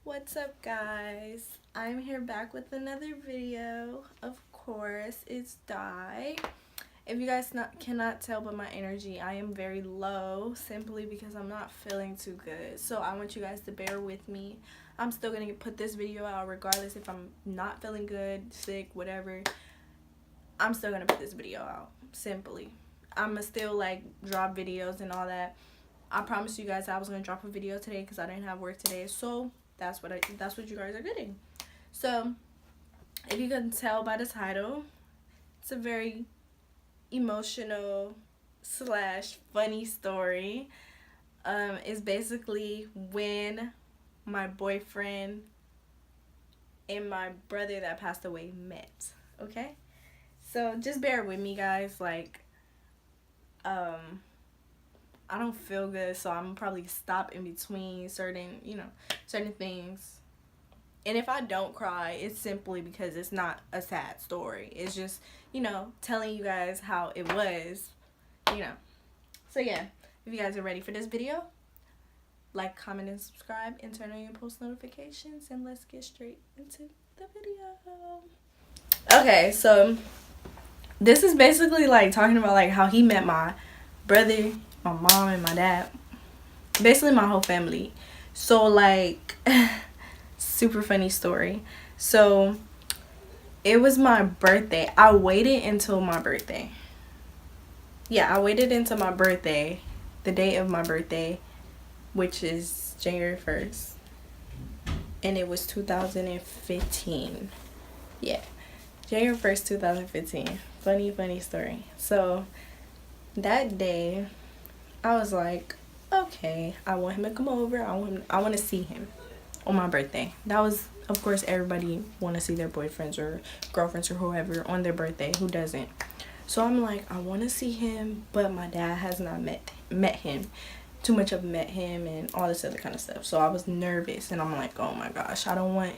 What's up, guys? I'm here back with another video. Of course, it's Di. If you guys cannot tell by my energy, I am very low simply because I'm not feeling too good. So I want you guys to bear with me. I'm still going to put this video out regardless if I'm not feeling good, sick, whatever. I'm still going to put this video out simply. I'm going to still drop videos and all that. I promised you guys I was going to drop a video today because I didn't have work today. So that's what you guys are getting. So if you can tell by the title, it's a very emotional slash funny story. It's basically when my boyfriend and my brother that passed away met. Okay, so just bear with me, guys. I don't feel good, so I'm probably stop in between certain things. And if I don't cry, it's simply because it's not a sad story. It's just, telling you guys how it was, you know. So yeah, if you guys are ready for this video, like, comment, and subscribe, and turn on your post notifications, and let's get straight into the video. Okay, so this is basically talking about how he met my brother, my mom, and my dad. Basically my whole family. So super funny story. So it was my birthday. I waited until my birthday. Yeah, I waited until my birthday, the day of my birthday, which is January 1st. And it was 2015. Yeah, January 1st, 2015. Funny story. So that day, I was like, okay, I want him to come over. I want to see him on my birthday. That was, of course, everybody want to see their boyfriends or girlfriends or whoever on their birthday. Who doesn't? So I'm like, I want to see him, but my dad has not met him. Too much of met him and all this other kind of stuff. So I was nervous, and I'm like, oh my gosh, I don't want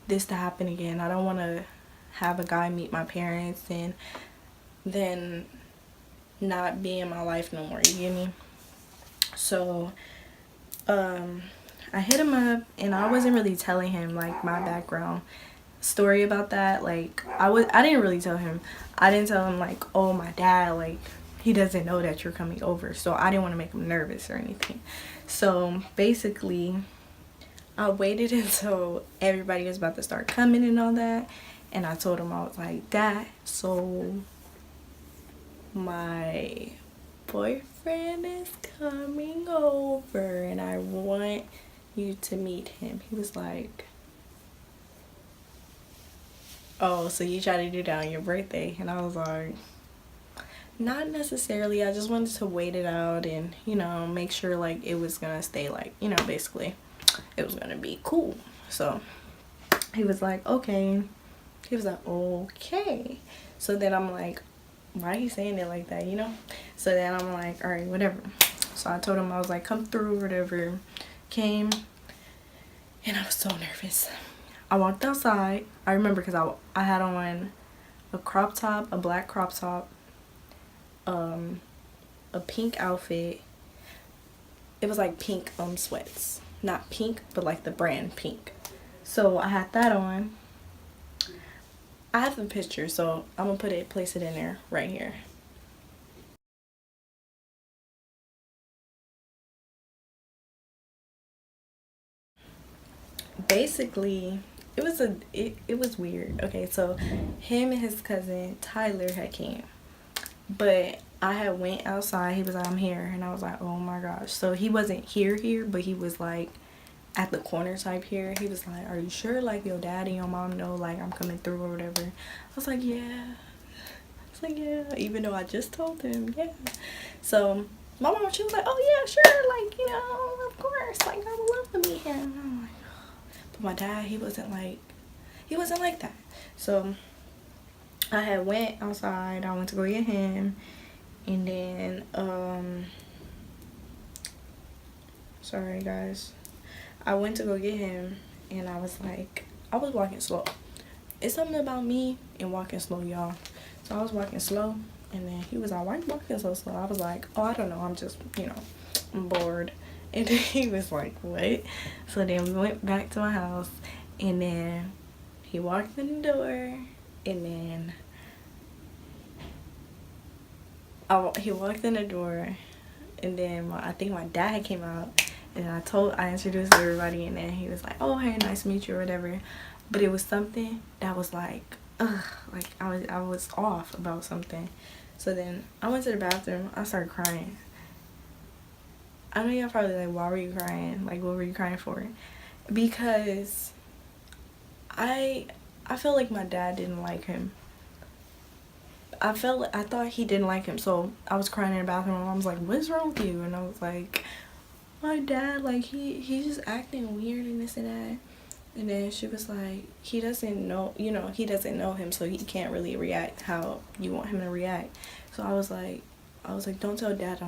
this to happen again. I don't want to have a guy meet my parents and then not be in my life no more. You get me? So I hit him up, and I wasn't really telling him my background story about that. I didn't really tell him. I didn't tell him oh, my dad, he doesn't know that you're coming over. So I didn't want to make him nervous or anything. So basically, I waited until everybody was about to start coming and all that, and I told him, I was like, Dad, so my boyfriend is coming over and I want you to meet him. He was like, oh, so you try to do that on your birthday? And I was like, not necessarily. I just wanted to wait it out and make sure it was gonna stay basically it was gonna be cool. So he was like, okay. He was like, okay. So then I'm like, why are you saying it like that, So then I'm like, all right, whatever. So I told him, I was like, come through, whatever. Came, and I was so nervous. I walked outside. I remember because I had on a crop top, a black crop top, a pink outfit. It was pink sweats. Not pink, but the brand pink. So I had that on. I have the picture, so I'm gonna place it in there right here. Basically, it was weird. Okay, so him and his cousin Tyler had came, but I had went outside. He was like, I'm here, and I was like, oh my gosh. So he wasn't here, but he was at the corner type here. He was like, are you sure your dad and your mom know I'm coming through or whatever? I was like, yeah. Yeah, even though I just told him, yeah. So my mom, she was like, oh yeah, sure, of course, I would love to meet him. I'm like, but my dad, he wasn't like that. So I had went outside. I went to go get him, and then sorry guys, I went to go get him, and I was walking slow. It's something about me and walking slow, y'all. So I was walking slow, and then he was like, why are you walking so slow? I was like, oh, I don't know, I'm just I'm bored. And he was like, what? So then we went back to my house, and then he walked in the door, and then he walked in the door, and then I think my dad came out, and I introduced everybody, and then he was like, oh, hey, nice to meet you, or whatever. But it was something that was like, ugh, like I was off about something. So then I went to the bathroom. I started crying. I know y'all probably like, why were you crying? Like, what were you crying for? Because I felt like my dad didn't like him. I thought he didn't like him, so I was crying in the bathroom. My mom was like, "What's wrong with you?" And I was like, "My dad, like he's just acting weird and this and that." And then she was like, "He doesn't know, he doesn't know him, so he can't really react how you want him to react." So I was like, "Don't tell Dad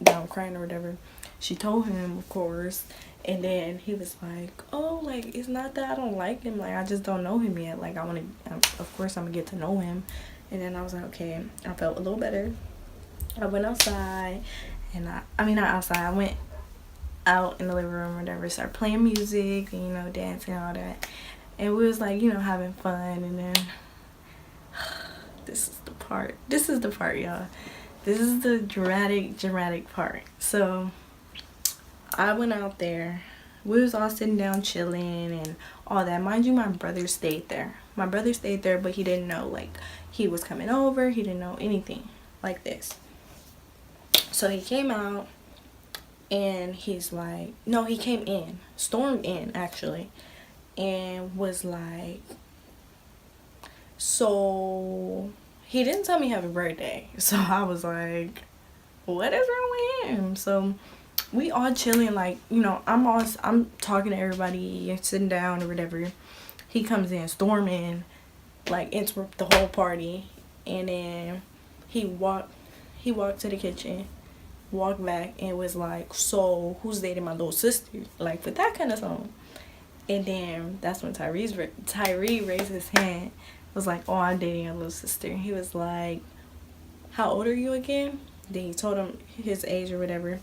that I'm crying or whatever." She told him, of course, and then he was like, "Oh, like it's not that I don't like him, like I just don't know him yet. Like of course I'm gonna get to know him." And then I was like, okay, I felt a little better. I went outside, and I mean not outside, I went out in the living room or whatever, started playing music and dancing and all that. And we was like, having fun. And then this is the part, y'all. This is the dramatic part. So I went out there. We was all sitting down chilling and all that. Mind you, my brother stayed there. But he didn't know, like, he was coming over. He didn't know anything like this. So he came out, and he's like, no, he came in, stormed in, actually, and was like, so he didn't tell me happy birthday. So I was like, what is wrong with him? So we all chilling, like, I'm talking to everybody, sitting down or whatever. He comes in storming, like, interrupt the whole party. And then he walked to the kitchen, walked back, and was like, so who's dating my little sister? Like, with that kind of song. And then that's when Tyrie raised his hand, was like, oh, I'm dating your little sister. And he was like, how old are you again? Then he told him his age or whatever.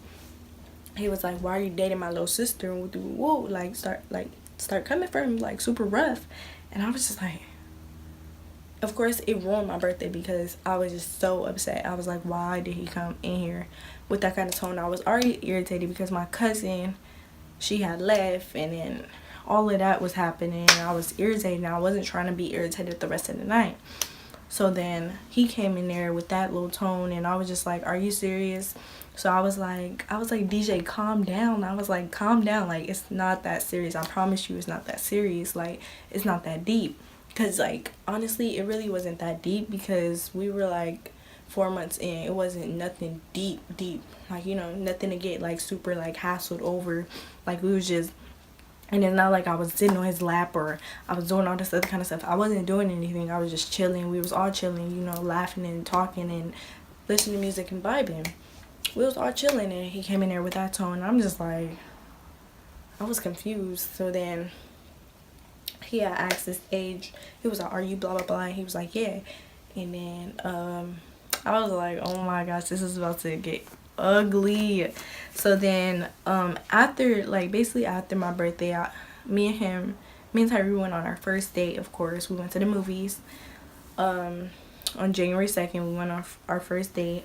He was like, why are you dating my little sister? And whoa, like start coming for him, like, super rough. And I was just like, of course it ruined my birthday because I was just so upset. I was like, why did he come in here with that kind of tone? I was already irritated because my cousin, she had left, and then all of that was happening. I was irritated, and I wasn't trying to be irritated the rest of the night. So then he came in there with that little tone, and I was just like, are you serious? So I was like, DJ, calm down. I was like, calm down. Like, it's not that serious. I promise you it's not that serious. Like, it's not that deep. Because, like, honestly, it really wasn't that deep because we were, like, 4 months in. It wasn't nothing deep. Like, nothing to get, like, super, like, hassled over. Like, we was just, and it's not like I was sitting on his lap or I was doing all this other kind of stuff. I wasn't doing anything. I was just chilling. We was all chilling, laughing and talking and listening to music and vibing. We was all chilling, and he came in there with that tone. And I'm just like, I was confused. So then he had asked his age. He was like, are you blah blah blah? And he was like, yeah. And then I was like, oh my gosh, this is about to get ugly. So then after my birthday, me and Tyrie went on our first date. Of course, we went to the movies. On January 2nd, we went on our first date.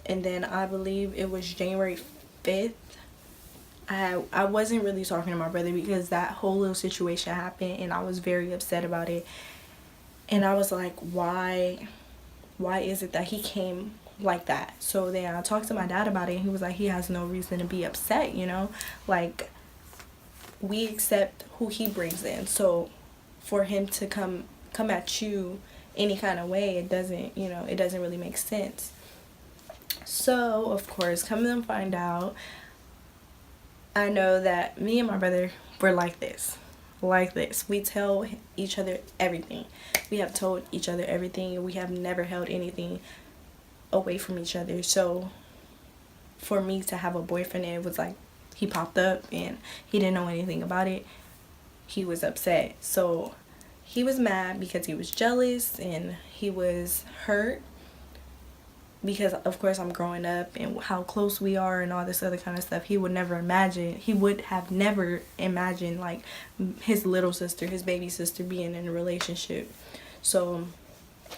And then I believe it was January 5th. I wasn't really talking to my brother because that whole little situation happened, and I was very upset about it. And I was like, why is it that he came like that? So then I talked to my dad about it, and he was like, he has no reason to be upset, like, we accept who he brings in. So for him to come at you any kind of way, it doesn't really make sense. So of course, come to find out, I know that me and my brother were like this. We tell each other everything. We have told each other everything, and we have never held anything away from each other. So for me to have a boyfriend, it was like he popped up and he didn't know anything about it. He was upset. So he was mad because he was jealous and he was hurt. because of course I'm growing up and how close we are and all this other kind of stuff. He would have never imagined like his little sister, his baby sister, being in a relationship. So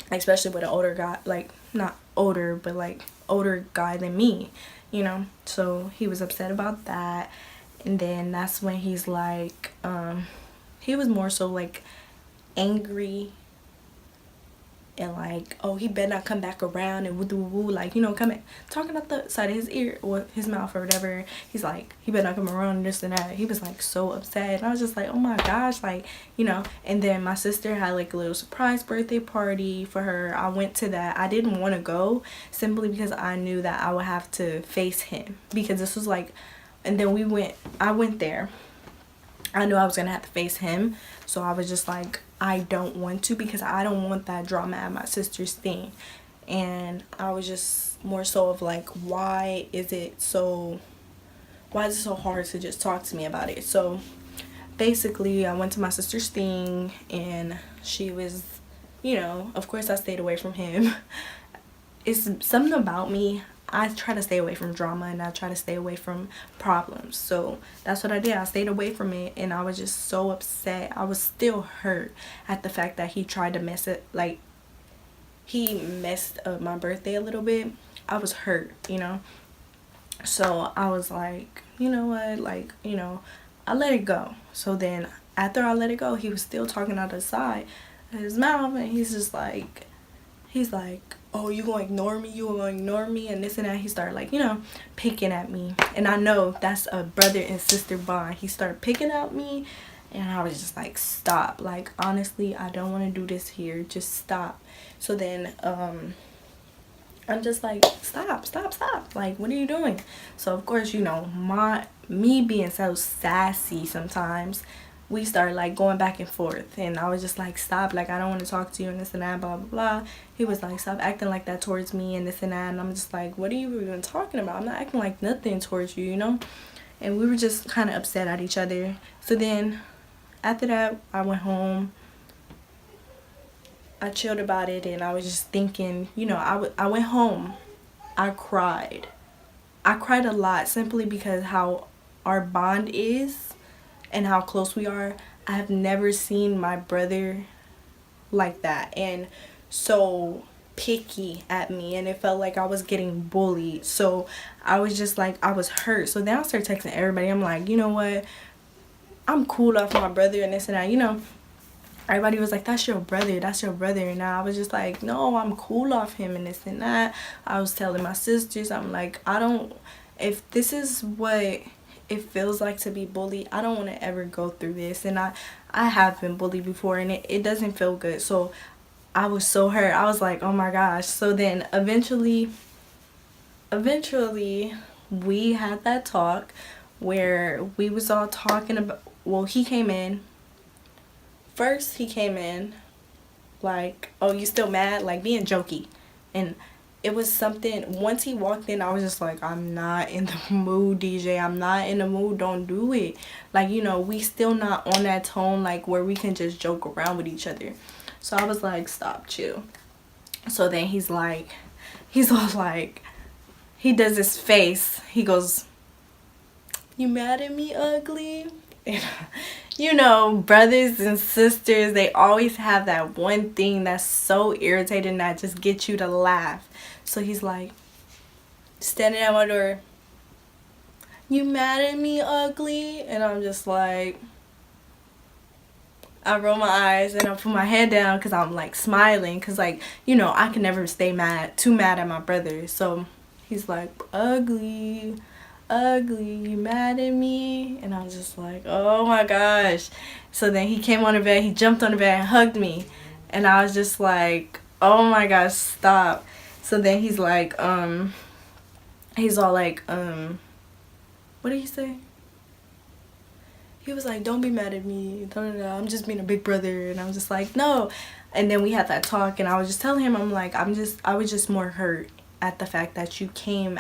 especially with an older guy, like not older but like older guy than me, you know. So he was upset about that. And then that's when he's like he was more so like angry and like, oh, he better not come back around and woo woo, like, you know, coming talking out the side of his ear or his mouth or whatever. He's like, he better not come around and this and that. He was like so upset, and I was just like, oh my gosh, like, you know. And then my sister had like a little surprise birthday party for her. I went to that. I didn't want to go simply because I knew that I would have to face him, because this was like, and then I went there. I knew I was gonna have to face him, so I was just like, I don't want to, because I don't want that drama at my sister's thing. And I was just more so of like, why is it so hard to just talk to me about it? So basically I went to my sister's thing, and she was, you know, of course I stayed away from him. It's something about me, I try to stay away from drama, and I try to stay away from problems. So that's what I did. I stayed away from it, and I was just so upset. I was still hurt at the fact that he tried to he messed up my birthday a little bit. I was hurt, you know. So I was like, you know what, like, you know, I let it go. So then after I let it go, he was still talking out of the side of his mouth, and he's like, oh, you gonna ignore me and this and that. He started like, you know, picking at me, and I know that's a brother and sister bond. He started picking at me, and I was just like, stop, like, honestly, I don't want to do this here, just stop. So then I'm just like, stop, like, what are you doing? So of course, you know, me being so sassy sometimes, we started like going back and forth, and I was just like, stop, like, I don't want to talk to you and this and that, blah blah blah. He was like, stop acting like that towards me and this and that, and I'm just like, what are you even talking about? I'm not acting like nothing towards you, you know. And we were just kind of upset at each other. So then after that, I went home, I chilled about it, and I was just thinking, you know, I went home, I cried a lot, simply because how our bond is and how close we are. I have never seen my brother like that, and so picky at me, and it felt like I was getting bullied. So I was just like, I was hurt. So then I started texting everybody. I'm like, you know what, I'm cool off my brother and this and that, you know. Everybody was like, that's your brother, and I was just like, no, I'm cool off him and this and that. I was telling my sisters, I'm like, if this is what it feels like to be bullied, I don't want to ever go through this. And I have been bullied before, and it doesn't feel good. So I was so hurt. I was like, oh my gosh. So then eventually we had that talk where we was all talking about, well, he came in like, oh, you still mad, like being jokey. And it was something, once he walked in, I was just like, I'm not in the mood, DJ. I'm not in the mood. Don't do it. Like, you know, we still not on that tone, like, where we can just joke around with each other. So I was like, stop, chill. So then he's all like, he does this face. He goes, you mad at me, ugly? And, you know, brothers and sisters, they always have that one thing that's so irritating that just gets you to laugh. So he's like, standing at my door, you mad at me, ugly? And I'm just like, I roll my eyes and I put my head down because I'm like smiling, because, like, you know, I can never stay too mad at my brother. So he's like, ugly, you mad at me? And I was just like, oh my gosh. So then he came on the bed, he jumped on the bed and hugged me, and I was just like, oh my gosh, stop. So then he's like, he's all like, what did he say? He was like, don't be mad at me, I'm just being a big brother. And I was just like, no. And then we had that talk, and I was just telling him, I'm like, I was just more hurt at the fact that you came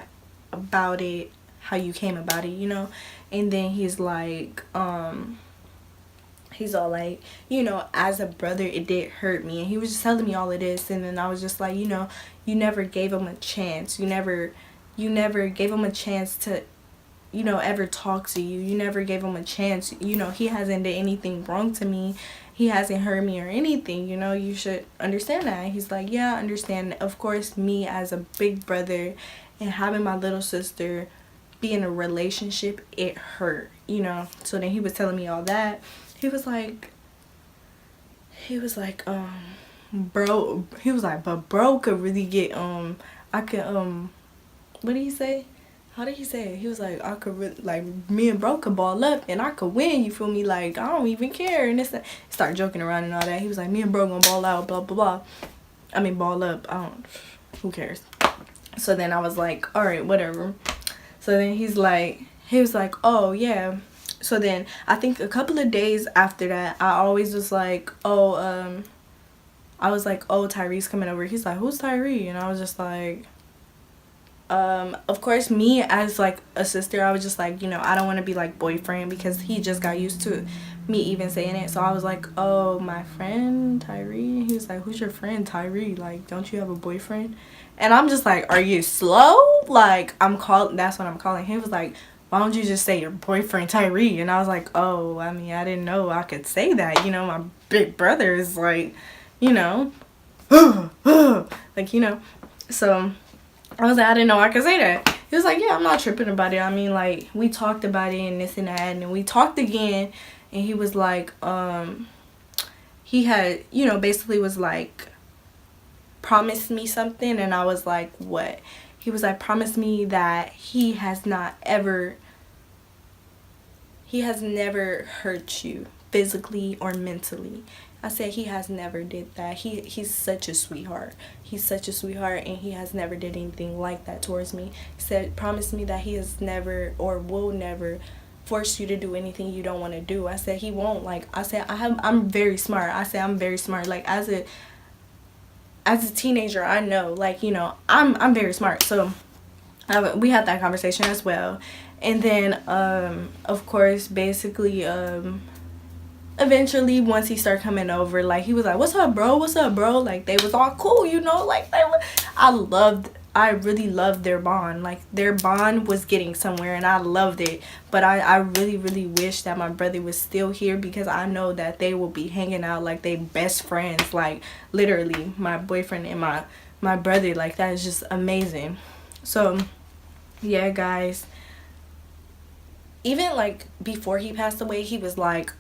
about it how you came about it, you know. And then he's like, he's all like, you know, as a brother it did hurt me, and he was just telling me all of this. And then I was just like, you know, you never gave him a chance, you never gave him a chance to, you know, ever talk to you. You never gave him a chance. You know, he hasn't done anything wrong to me. He hasn't hurt me or anything. You know, you should understand that. And he's like, yeah, I understand. Of course, me as a big brother and having my little sister be in a relationship, it hurt, you know. So then he was telling me all that. He was like, bro, he was like, but bro could really get, I could, what did he say? How did he say it? He was like, I could really, like, me and bro could ball up and I could win, you feel me? Like, I don't even care. And it's start joking around and all that. He was like, me and bro gonna ball out, blah, blah, blah. I mean, ball up. Who cares? So then I was like, all right, whatever. So then he was like, oh, yeah. So then I think a couple of days after that, I always was like, oh, Tyrie's coming over. He's like, who's Tyrie? And I was just like, of course, me as like a sister, I was just like, you know, I don't want to be like boyfriend, because he just got used to me even saying it. So I was like, oh, my friend Tyrie. He was like, who's your friend Tyrie? Like, don't you have a boyfriend? And I'm just like, are you slow? Like, that's what I'm calling. He was like, why don't you just say your boyfriend Tyrie? And I was like, oh, I mean, I didn't know I could say that. You know, my big brother is like, you know, like, you know. So I was like, I didn't know I could say that. He was like, yeah, I'm not tripping about it. I mean, like, we talked about it and this and that. And then we talked again. And he was like, he had, you know, basically was like, promised me something. And I was like, what? He was like, promise me that he has never hurt you physically or mentally. I said, he has never did that. He's such a sweetheart. He's such a sweetheart, and he has never did anything like that towards me. He said, promise me that he has never or will never force you to do anything you don't want to do. I said, he won't. Like, I said, I'm very smart. I said, I'm very smart. Like, as a teenager, I know, like, you know, I'm very smart. So we had that conversation as well. And then of course, basically, eventually, once he started coming over, like, he was like, what's up, bro? What's up, bro? Like, they was all cool, you know. Like, I really loved their bond. Like, their bond was getting somewhere, and I loved it. But I really, really wish that my brother was still here, because I know that they will be hanging out like they best friends. Like, literally, my boyfriend and my brother. Like, that is just amazing. So, yeah, guys. Even, like, before he passed away, he was like,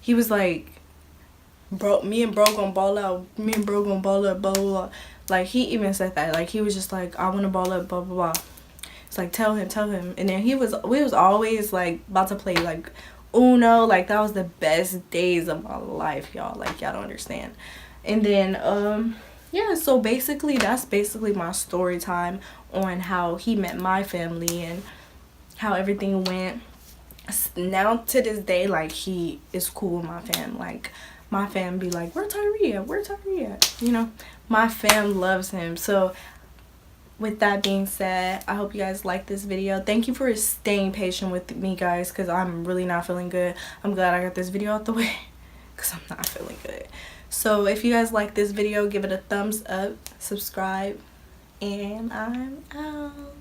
he was like, bro, me and bro gonna ball out, blah, blah, blah. Like, he even said that. Like, he was just like, I want to ball up, blah, blah, blah. It's like, tell him. And then we was always like about to play like Uno. Like, that was the best days of my life, y'all. Like, y'all don't understand. And then yeah, so basically that's basically my story time on how he met my family and how everything went. Now to this day, like, he is cool with my fam. Like, my fam be like, where Tyrie at? You know, my fam loves him. So with that being said, I hope you guys like this video. Thank you for staying patient with me, guys, because I'm really not feeling good. I'm glad I got this video out the way, because I'm not feeling good. So if you guys like this video, give it a thumbs up, subscribe, and I'm out.